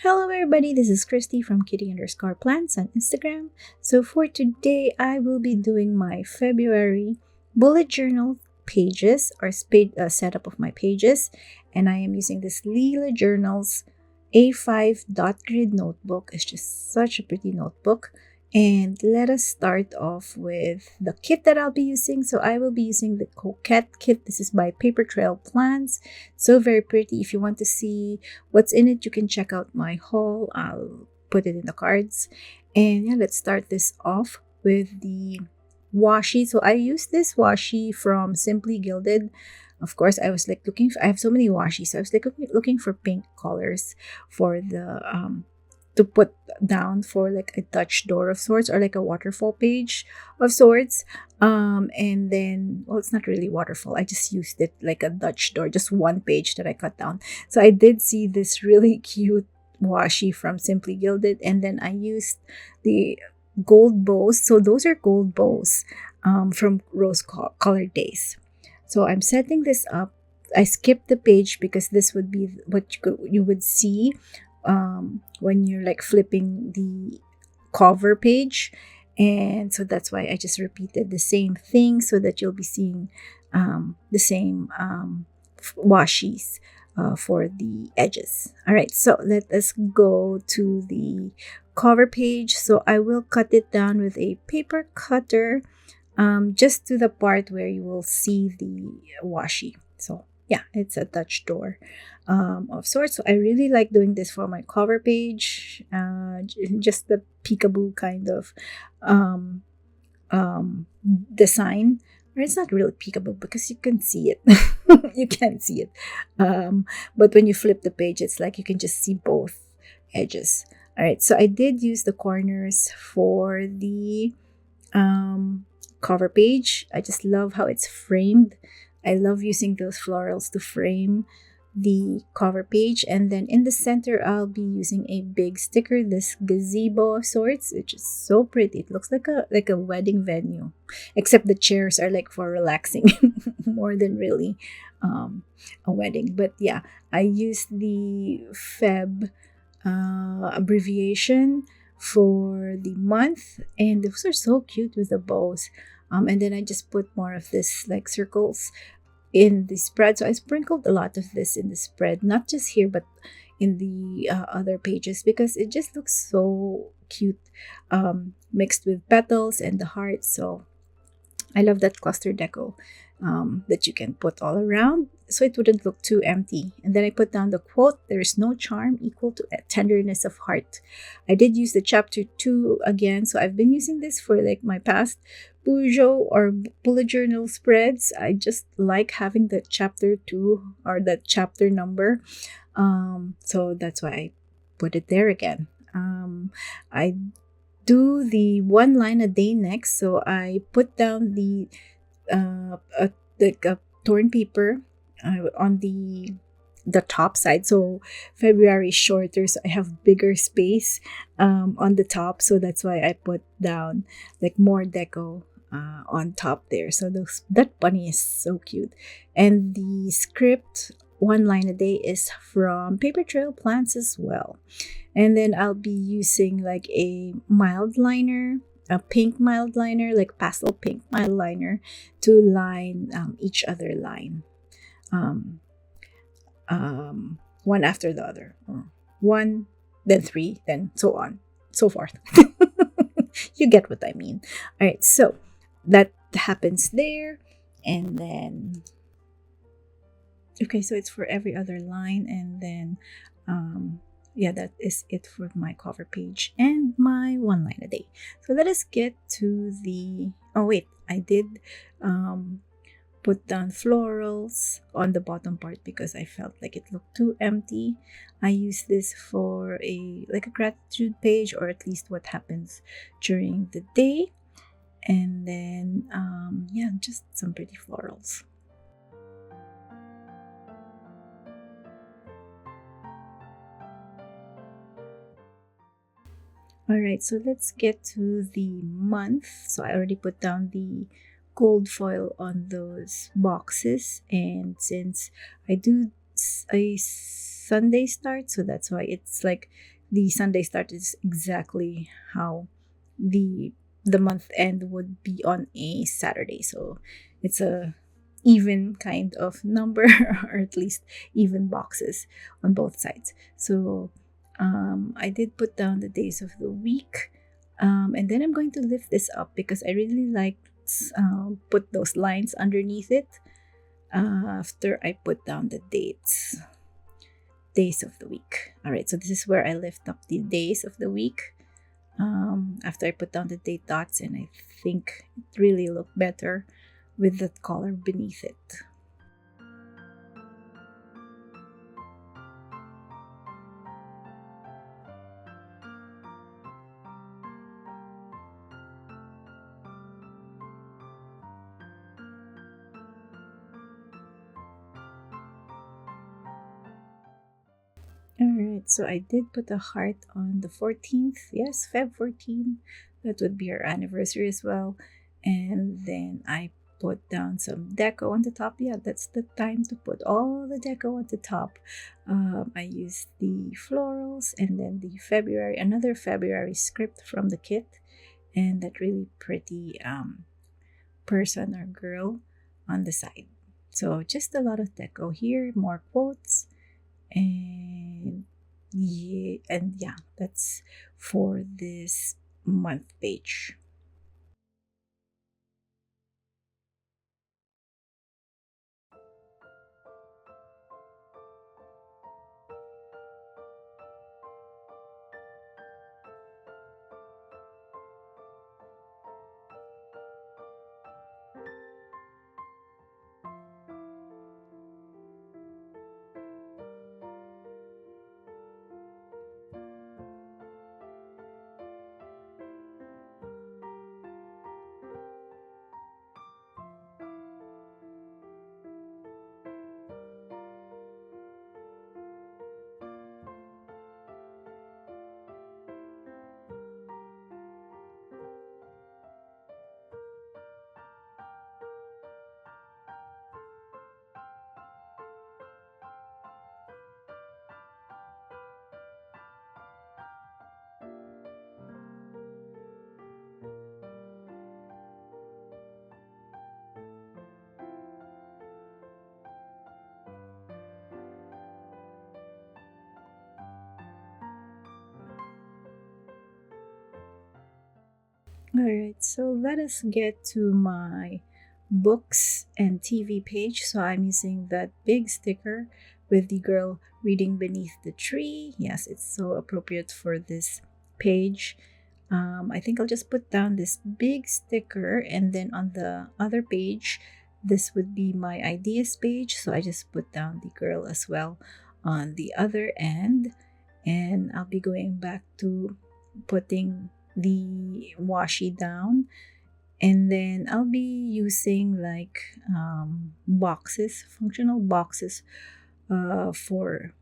Hello everybody, this is Christy from kitty_plants on Instagram. So for today, I will be doing my February bullet journal pages or setup of my pages. And I am using this Leela Journals A5 dot grid notebook. It's just such a pretty notebook. And let us start off with the kit that I'll be using. So I will be using the Coquette kit. This is by Paper Trail Plants. So very pretty. If you want to see what's in it, you can check out my haul. I'll put it in the cards. And yeah, let's start this off with the washi. So I used this washi from Simply Gilded. Of course, I was like looking for, I have so many washi, so I was like looking for pink colors for the to put down for like a Dutch door of sorts or like a waterfall page of sorts. And then, well, it's not really waterfall. I just used it like a Dutch door, just one page that I cut down. So I did see this really cute washi from Simply Gilded, and then I used the gold bows. So those are gold bows from Rose Colored Days. So I'm setting this up. I skipped the page because this would be what you would see when you're like flipping the cover page. And so that's why I just repeated the same thing so that you'll be seeing the same washis for the edges. All right, so let us go to the cover page. So I will cut it down with a paper cutter just to the part where you will see the washi. So yeah, it's a Dutch door of sorts. So I really like doing this for my cover page. Just the peekaboo kind of design. Or it's not really peekaboo because you can see it. You can't see it. But when you flip the page, it's like you can just see both edges. All right, so I did use the corners for the cover page. I just love how it's framed. I love using those florals to frame the cover page. And then in the center, I'll be using a big sticker, this gazebo of sorts, which is so pretty. It looks like a wedding venue, except the chairs are like for relaxing more than really a wedding. But yeah, I used the Feb abbreviation for the month, and those are so cute with the bows. And then I just put more of this like circles in the spread. So I sprinkled a lot of this in the spread, not just here, but in the other pages because it just looks so cute, mixed with petals and the hearts. So I love that cluster deco that you can put all around so it wouldn't look too empty. And then I put down the quote, "There is no charm equal to a tenderness of heart." I did use the chapter 2 again. So I've been using this for like my past Pujo or bullet journal spreads. I just like having the chapter 2 or the chapter number. So that's why I put it there again. I do the one line a day next. So I put down the torn paper on the top side. So February is shorter, so I have bigger space on the top. So that's why I put down like more deco on top there. So that bunny is so cute. And the script, one line a day, is from Paper Trail Plants as well. And then I'll be using like a mild liner, a pink mild liner, like pastel pink mild liner, to line each other line. One after the other. One, then three, then so on, so forth. You get what I mean. All right, so that happens there. And then, okay, so it's for every other line. And then, yeah, that is it for my cover page and my one line a day. So let us get to the, oh wait, I did put down florals on the bottom part because I felt like it looked too empty. I use this for a gratitude page, or at least what happens during the day. And then yeah, just some pretty florals. All right, so let's get to the month. So I already put down the gold foil on those boxes, and since I do a Sunday start, so that's why it's like the Sunday start is exactly how the the month end would be on a Saturday. So it's a even kind of number or at least even boxes on both sides. So I did put down the days of the week, and then I'm going to lift this up because I really like put those lines underneath it after I put down the days of the week. All right, so this is where I lift up the days of the week after I put down the date dots, and I think it really looked better with that color beneath it. Alright, so I did put a heart on the 14th. Yes, Feb 14. That would be our anniversary as well. And then I put down some deco on the top. Yeah, that's the time to put all the deco on the top. I used the florals and then the another February script from the kit, and that really pretty person or girl on the side. So just a lot of deco here, more quotes, and yeah, that's for this month page. All right, so let us get to my books and TV page. So I'm using that big sticker with the girl reading beneath the tree. Yes, it's so appropriate for this page. I think I'll just put down this big sticker, and then on the other page, this would be my ideas page. So I just put down the girl as well on the other end, and I'll be going back to putting the washi down, and then I'll be using like boxes, functional boxes, for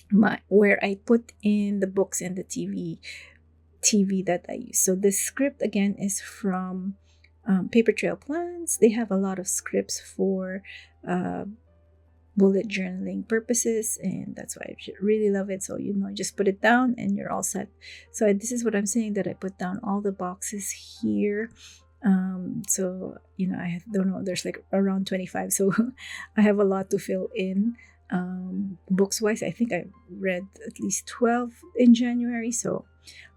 my where I put in the books and the TV that I use. So the script again is from Paper Trail Plans. They have a lot of scripts for uh, bullet journaling purposes, and that's why I really love it. So just put it down and you're all set. So this is what I'm saying, that I put down all the boxes here. So I don't know, there's like around 25, so I have a lot to fill in. Books wise, I think I read at least 12 in January, so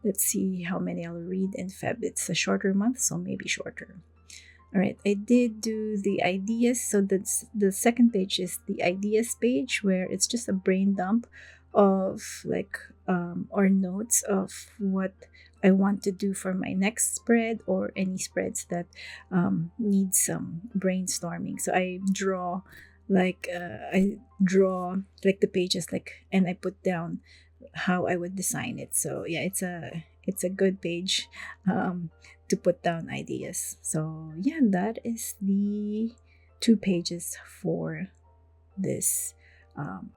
let's see how many I'll read in Feb. It's a shorter month, so maybe shorter. All right, I did do the ideas. So that's the second page is the ideas page, where it's just a brain dump of like or notes of what I want to do for my next spread, or any spreads that need some brainstorming. So I draw like the pages, like, and I put down how I would design it. So yeah, it's a good page to put down ideas. So yeah, that is the 2 pages for this. Um,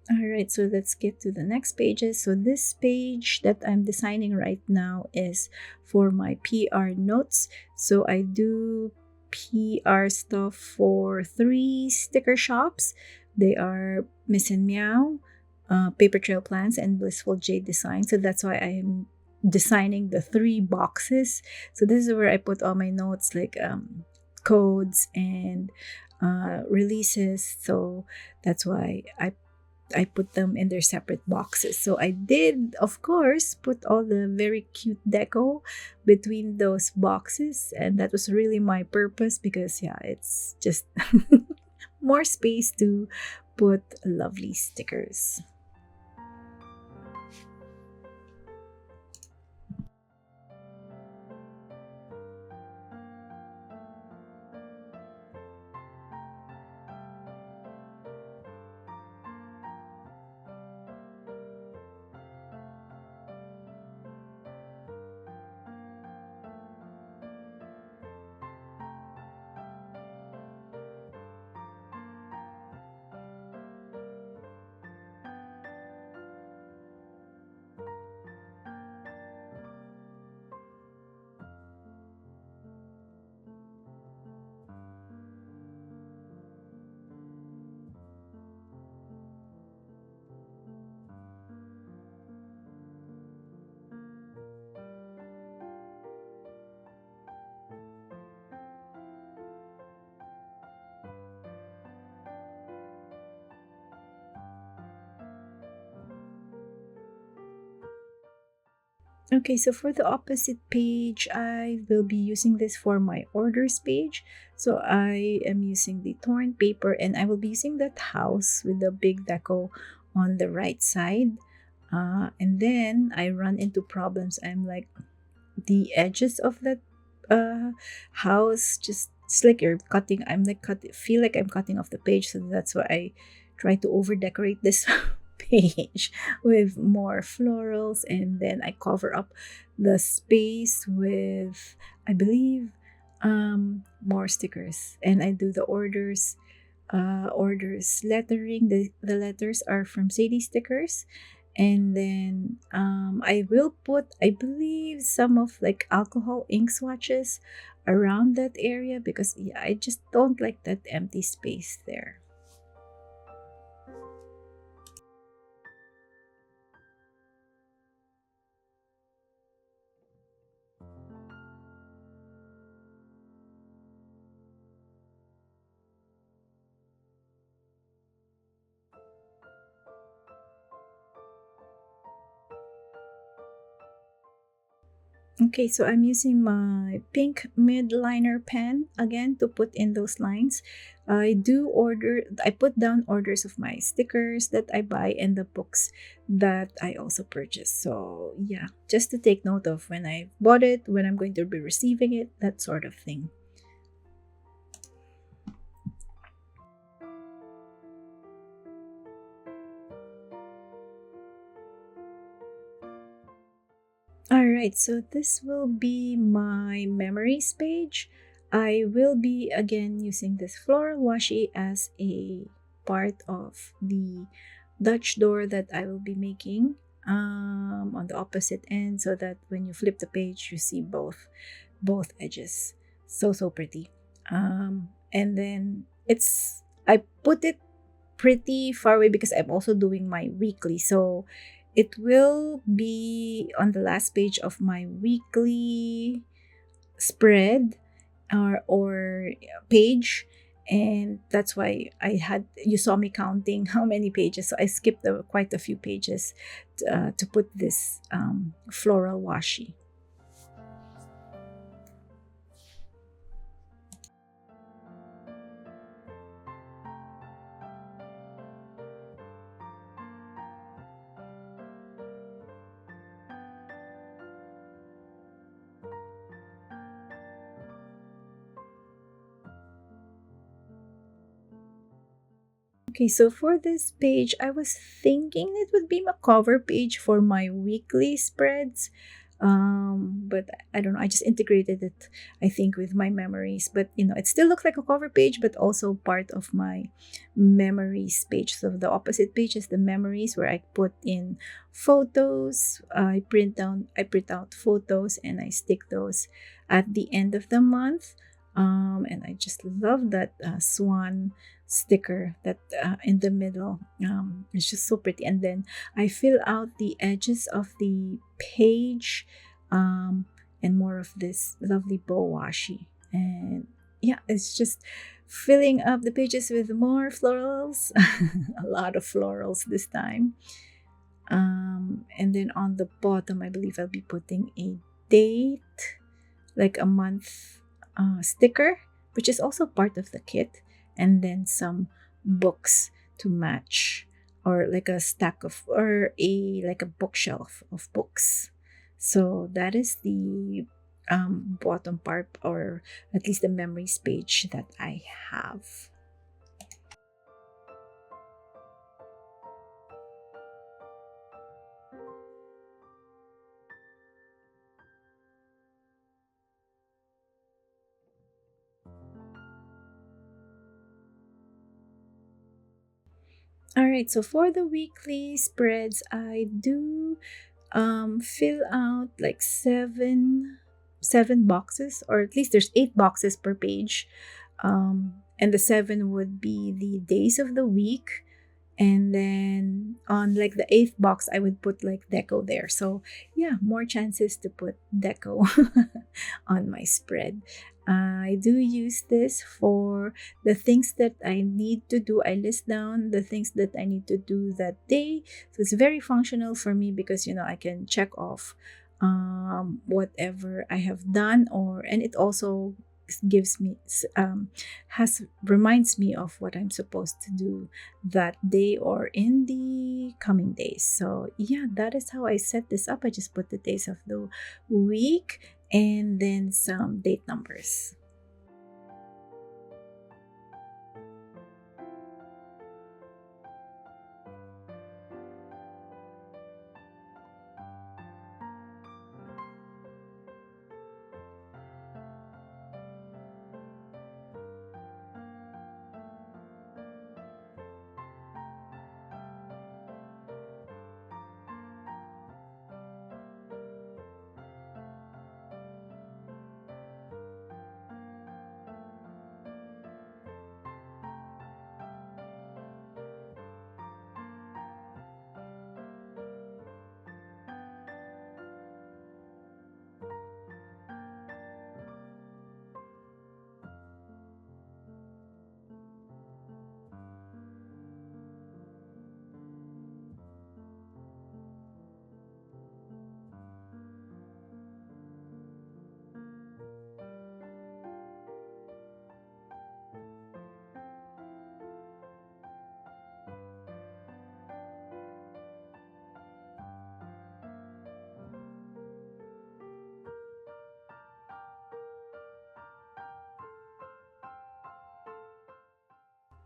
All right, so let's get to the next pages. So this page that I'm designing right now is for my PR notes. So I do PR stuff for 3 sticker shops. They are Miss and Meow, Paper Trail Plants, and Blissful Jayde Design. So that's why I'm designing the 3 boxes. So this is where I put all my notes, like codes and releases. So that's why I put them in their separate boxes. So I did, of course, put all the very cute deco between those boxes. And that was really my purpose because, yeah, it's just more space to put lovely stickers. Okay, so for the opposite page, I will be using this for my orders page. So I am using the torn paper and I will be using that house with the big deco on the right side. And then I run into problems. I'm like, the edges of that uh, house, just it's like you're cutting. I'm like feel like I'm cutting off the page. So that's why I try to over decorate this page with more florals, and then I cover up the space with, I believe, more stickers, and I do the orders lettering. The letters are from Sadie stickers, and then I will put, I believe, some of like alcohol ink swatches around that area because, yeah, I just don't like that empty space there. Okay, so I'm using my pink mid liner pen again to put in those lines. I put down orders of my stickers that I buy and the books that I also purchase. So, yeah, just to take note of when I bought it, when I'm going to be receiving it, that sort of thing. All right, so this will be my memories page. I will be again using this floral washi as a part of the Dutch door that I will be making on the opposite end, so that when you flip the page, you see both edges. So pretty. And then I put it pretty far away because I'm also doing my weekly. So it will be on the last page of my weekly spread or page. And that's why you saw me counting how many pages. So I skipped quite a few pages to put this floral washi. Okay, so for this page, I was thinking it would be my cover page for my weekly spreads. But I don't know, I just integrated it, I think, with my memories. But it still looks like a cover page, but also part of my memories page. So the opposite page is the memories, where I put in photos. I print out photos and I stick those at the end of the month. And I just love that swan sticker that in the middle. It's just so pretty. And then I fill out the edges of the page, um, and more of this lovely bow washi. And yeah, it's just filling up the pages with more florals, a lot of florals this time. And then on the bottom, I believe I'll be putting a date, like a month sticker, which is also part of the kit, and then some books to match, or like a stack of, or a like a bookshelf of books. So that is the bottom part, or at least the memories page that I have. All right, so for the weekly spreads, I do fill out like seven boxes, or at least there's 8 boxes per page. And the seven would be the days of the week, and then on like the eighth box I would put like deco there. So yeah, more chances to put deco on my spread. I do use this for the things that I need to do. I list down the things that I need to do that day, so it's very functional for me, because I can check off whatever I have done, or and it also gives me has reminds me of what I'm supposed to do that day or in the coming days. So yeah, that is how I set this up. I just put the days of the week and then some date numbers.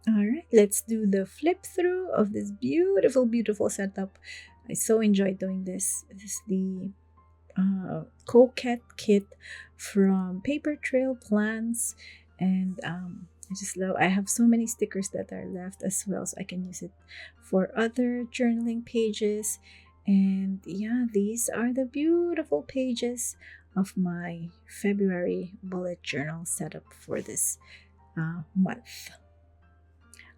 All right, let's do the flip through of this beautiful, beautiful setup. I so enjoyed doing this. This is the Coquette kit from Paper Trail Plants, and I just love. I have so many stickers that are left as well, so I can use it for other journaling pages. And yeah, these are the beautiful pages of my February bullet journal setup for this month.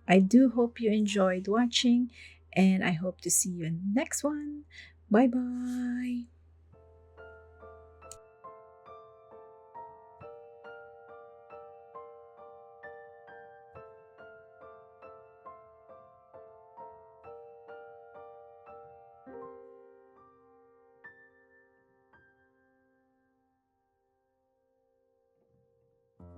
I do hope you enjoyed watching, and I hope to see you in the next one. Bye bye.